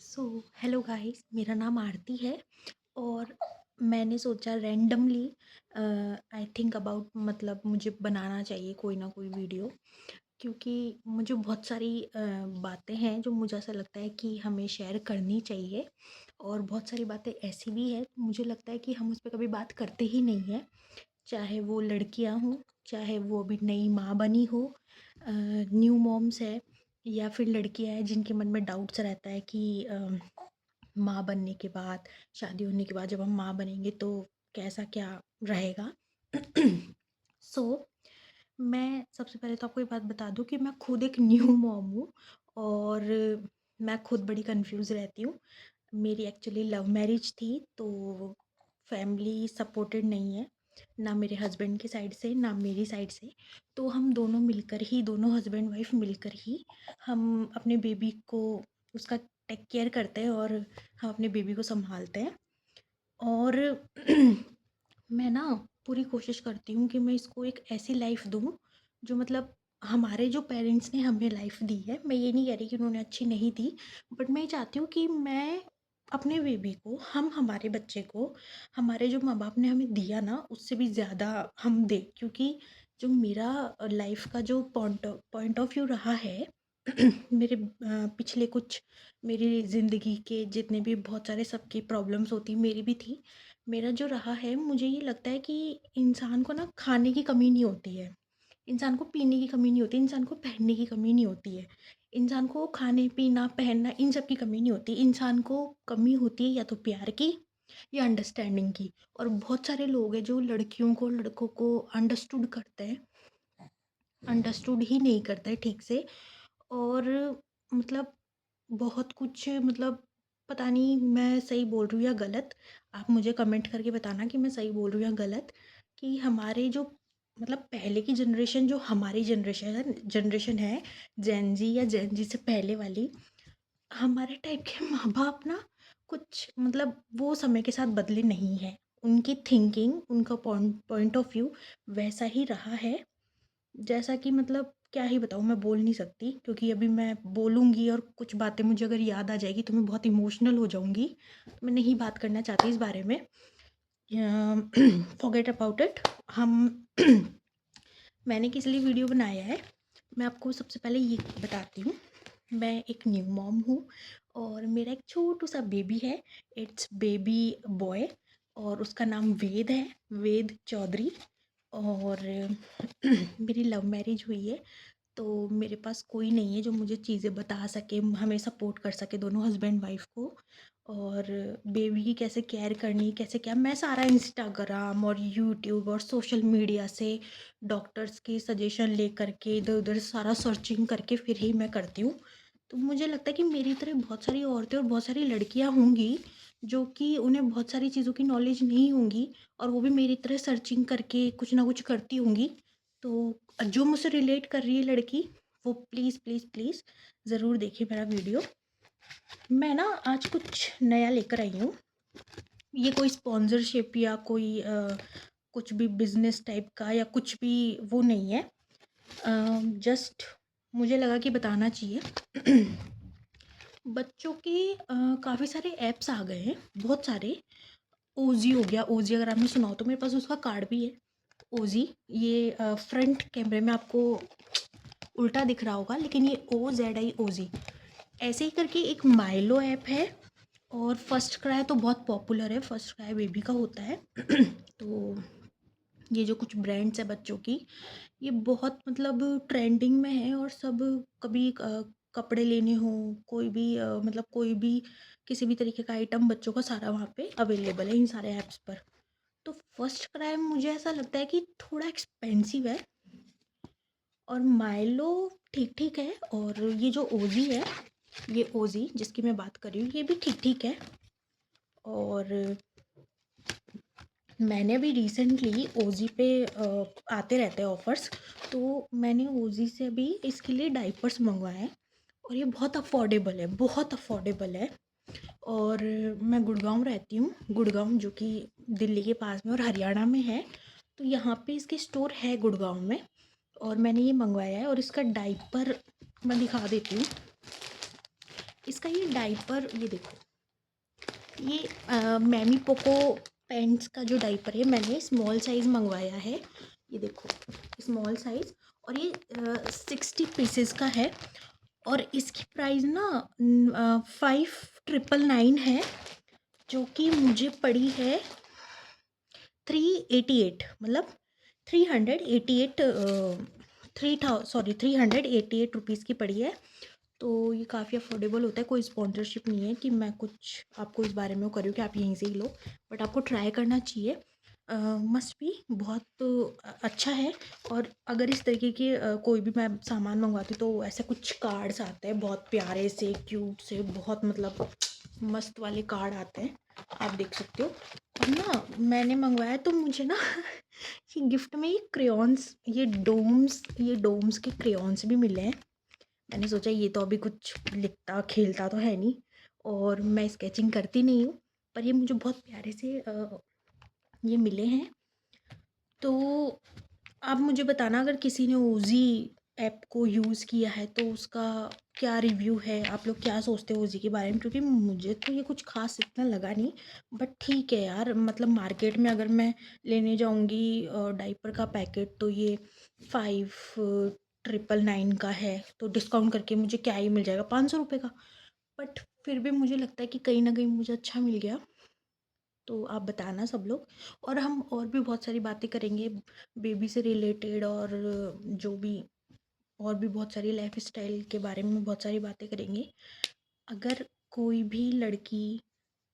So hello guys, मेरा नाम आरती है। और मैंने सोचा रैंडमली आई थिंक अबाउट मतलब मुझे बनाना चाहिए कोई ना कोई वीडियो, क्योंकि मुझे बहुत सारी बातें हैं जो मुझे ऐसा लगता है कि हमें शेयर करनी चाहिए। और बहुत सारी बातें ऐसी भी है मुझे लगता है कि हम उस पर कभी बात करते ही नहीं हैं, चाहे वो लड़कियां हों, चाहे वो अभी नई माँ बनी हो, न्यू मॉम्स है, या फिर लड़कियां हैं जिनके मन में डाउट्स रहता है कि माँ बनने के बाद, शादी होने के बाद जब हम माँ बनेंगे तो कैसा क्या रहेगा। सो मैं सबसे पहले तो आपको ये बात बता दूँ कि मैं खुद एक न्यू मॉम हूँ। और मैं खुद बड़ी कंफ्यूज रहती हूँ। मेरी एक्चुअली लव मैरिज थी, तो फैमिली सपोर्टेड नहीं है, ना मेरे हस्बैंड की साइड से ना मेरी साइड से। तो हम दोनों मिलकर ही, दोनों हस्बैंड वाइफ मिलकर ही हम अपने बेबी को, उसका टेक केयर करते हैं और हम अपने बेबी को संभालते हैं। और मैं ना पूरी कोशिश करती हूँ कि मैं इसको एक ऐसी लाइफ दूँ जो मतलब हमारे जो पेरेंट्स ने हमें लाइफ दी है, मैं ये नहीं कह रही कि उन्होंने अच्छी नहीं दी, बट मैं ये चाहती हूँ कि मैं अपने बेबी को, हम हमारे बच्चे को, हमारे जो माँ बाप ने हमें दिया ना उससे भी ज़्यादा हम दें। क्योंकि जो मेरा लाइफ का जो पॉइंट ऑफ व्यू रहा है मेरे पिछले कुछ, मेरी ज़िंदगी के जितने भी बहुत सारे सबकी प्रॉब्लम्स होती, मेरी भी थी। मेरा जो रहा है, मुझे ये लगता है कि इंसान को ना खाने की कमी नहीं होती है, इंसान को पीने की कमी नहीं होती, इंसान को पहनने की कमी नहीं होती है, इंसान को खाने पीना पहनना इन सब की कमी नहीं होती। इंसान को कमी होती है या तो प्यार की या अंडरस्टैंडिंग की। और बहुत सारे लोग हैं जो लड़कियों को, लड़कों को अंडरस्टूड करते हैं, अंडरस्टूड ही नहीं करते ठीक से। और मतलब बहुत कुछ, मतलब पता नहीं मैं सही बोल रही हूँ या गलत। आप मुझे कमेंट करके बताना कि मैं सही बोल रही हूँ या गलत। कि हमारे जो मतलब पहले की जनरेशन, जो हमारी जनरेशन है, जेन जी या जेन जी से पहले वाली, हमारे टाइप के माँ बाप ना कुछ मतलब वो समय के साथ बदले नहीं हैं। उनकी थिंकिंग, उनका पॉइंट ऑफ व्यू वैसा ही रहा है। जैसा कि मतलब क्या ही बताऊँ, मैं बोल नहीं सकती, क्योंकि अभी मैं बोलूँगी और कुछ बातें मुझे अगर याद आ जाएगी तो मैं बहुत इमोशनल हो जाऊँगी। तो मैं नहीं बात करना चाहती इस बारे में। Forget about it. हम मैंने किस लिए वीडियो बनाया है, मैं आपको सबसे पहले ये बताती हूँ। मैं एक न्यू मॉम हूँ और मेरा एक छोटू सा बेबी है। इट्स बेबी बॉय और उसका नाम वेद है, वेद चौधरी। और मेरी लव मैरिज हुई है, तो मेरे पास कोई नहीं है जो मुझे चीज़ें बता सके, हमें सपोर्ट कर सके, दोनों हस्बैंड वाइफ को। और बेबी की कैसे केयर करनी, कैसे क्या, मैं सारा इंस्टाग्राम और यूट्यूब और सोशल मीडिया से डॉक्टर्स के सजेशन ले करके, इधर उधर सारा सर्चिंग करके फिर ही मैं करती हूँ। तो मुझे लगता है कि मेरी तरह बहुत सारी औरतें और बहुत सारी लड़कियाँ होंगी जो कि उन्हें बहुत सारी चीज़ों की नॉलेज नहीं होंगी, और वो भी मेरी तरह सर्चिंग करके कुछ ना कुछ करती होंगी। तो जो मुझसे रिलेट कर रही है लड़की, वो प्लीज़ प्लीज़ प्लीज़ ज़रूर देखिए मेरा वीडियो। मैं ना आज कुछ नया लेकर आई हूँ। ये कोई स्पॉन्सरशिप या कोई कुछ भी बिजनेस टाइप का या कुछ भी वो नहीं है। जस्ट मुझे लगा कि बताना चाहिए। बच्चों के काफ़ी सारे ऐप्स आ गए हैं, बहुत सारे। ओजी हो गया, ओजी अगर आपने सुना हो तो मेरे पास उसका कार्ड भी है। ओजी, ये फ्रंट कैमरे में आपको उल्टा दिख रहा होगा, लेकिन ये OZI OZ ऐसे ही करके एक माइलो ऐप है। और फर्स्ट क्राई तो बहुत पॉपुलर है, फर्स्ट क्राई बेबी का होता है। तो ये जो कुछ ब्रांड्स है बच्चों की, ये बहुत मतलब ट्रेंडिंग में है। और सब कभी कपड़े लेने हो, कोई भी मतलब कोई भी किसी भी तरीके का आइटम बच्चों का सारा वहाँ पे अवेलेबल है इन सारे ऐप्स पर। तो फर्स्ट क्राई मुझे ऐसा लगता है कि थोड़ा एक्सपेंसिव है, और माइलो ठीक ठीक है। और ये जो ओजी है, ये ओजी जिसकी मैं बात कर रही हूँ, ये भी ठीक ठीक है। और मैंने अभी रिसेंटली ओजी पे आते रहते हैं ऑफ़र्स, तो मैंने ओजी से अभी इसके लिए डाइपर्स मंगवाए हैं। और ये बहुत अफोर्डेबल है, बहुत अफोर्डेबल है। और मैं गुड़गांव रहती हूँ, गुड़गांव जो कि दिल्ली के पास में और हरियाणा में है। तो यहाँ पे इसके स्टोर है गुड़गांव में। और मैंने ये मंगवाया है, और इसका डाइपर मैं दिखा देती हूँ। इसका ये डायपर, ये देखो, ये मैमी पोको पैंट्स का जो डायपर है, मैंने स्मॉल साइज़ मंगवाया है। ये देखो, स्मॉल साइज़, और ये 60 पीसेस का है, और इसकी प्राइस ना 5999 है, जो कि मुझे पड़ी है 388, मतलब 388, 388 रुपीज़ की पड़ी है। तो ये काफ़ी अफोर्डेबल होता है। कोई स्पॉन्सरशिप नहीं है कि मैं कुछ आपको इस बारे में वो कर रही हूँ कि आप यहीं से ही लो, बट आपको ट्राई करना चाहिए। मस्ट बी बहुत अच्छा है। और अगर इस तरीके के कोई भी मैं सामान मंगवाती हूँ तो ऐसे कुछ कार्ड्स आते हैं, बहुत प्यारे से, क्यूट से, बहुत मतलब मस्त वाले कार्ड आते हैं, आप देख सकते हो। और ना मैंने मंगवाया तो मुझे ना ये गिफ्ट में ये डोम्स के क्रेयॉन्स भी मिले हैं। मैंने सोचा ये तो अभी कुछ लिखता खेलता तो है नहीं, और मैं स्केचिंग करती नहीं हूँ, पर ये मुझे बहुत प्यारे से ये मिले हैं। तो आप मुझे बताना, अगर किसी ने ओजी ऐप को यूज़ किया है तो उसका क्या रिव्यू है, आप लोग क्या सोचते हो ओजी के बारे में, क्योंकि मुझे तो ये कुछ खास इतना लगा नहीं। बट ठीक है यार, मतलब मार्केट में अगर मैं लेने जाऊंगी डाइपर का पैकेट, तो ये 5999 का है, तो डिस्काउंट करके मुझे क्या ही मिल जाएगा, 500 रुपये का। बट फिर भी मुझे लगता है कि कहीं ना कहीं मुझे अच्छा मिल गया। तो आप बताना सब लोग। और हम और भी बहुत सारी बातें करेंगे बेबी से रिलेटेड, और जो भी और भी बहुत सारी लाइफ स्टाइल के बारे में बहुत सारी बातें करेंगे। अगर कोई भी लड़की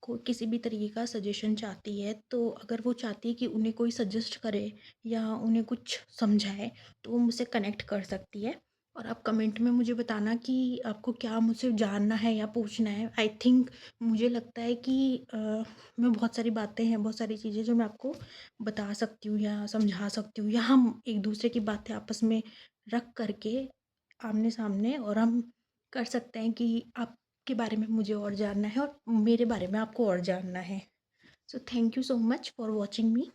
को किसी भी तरीके का सजेशन चाहती है, तो अगर वो चाहती है कि उन्हें कोई सजेस्ट करे या उन्हें कुछ समझाए, तो वो मुझसे कनेक्ट कर सकती है। और आप कमेंट में मुझे बताना कि आपको क्या मुझसे जानना है या पूछना है। आई थिंक मुझे लगता है कि मैं बहुत सारी बातें हैं, बहुत सारी चीज़ें जो मैं आपको बता सकती हूँ या समझा सकती हूँ, या हम एक दूसरे की बातें आपस में रख करके आमने सामने, और हम कर सकते हैं कि आपके बारे में मुझे और जानना है और मेरे बारे में आपको और जानना है। So thank you so much for watching me.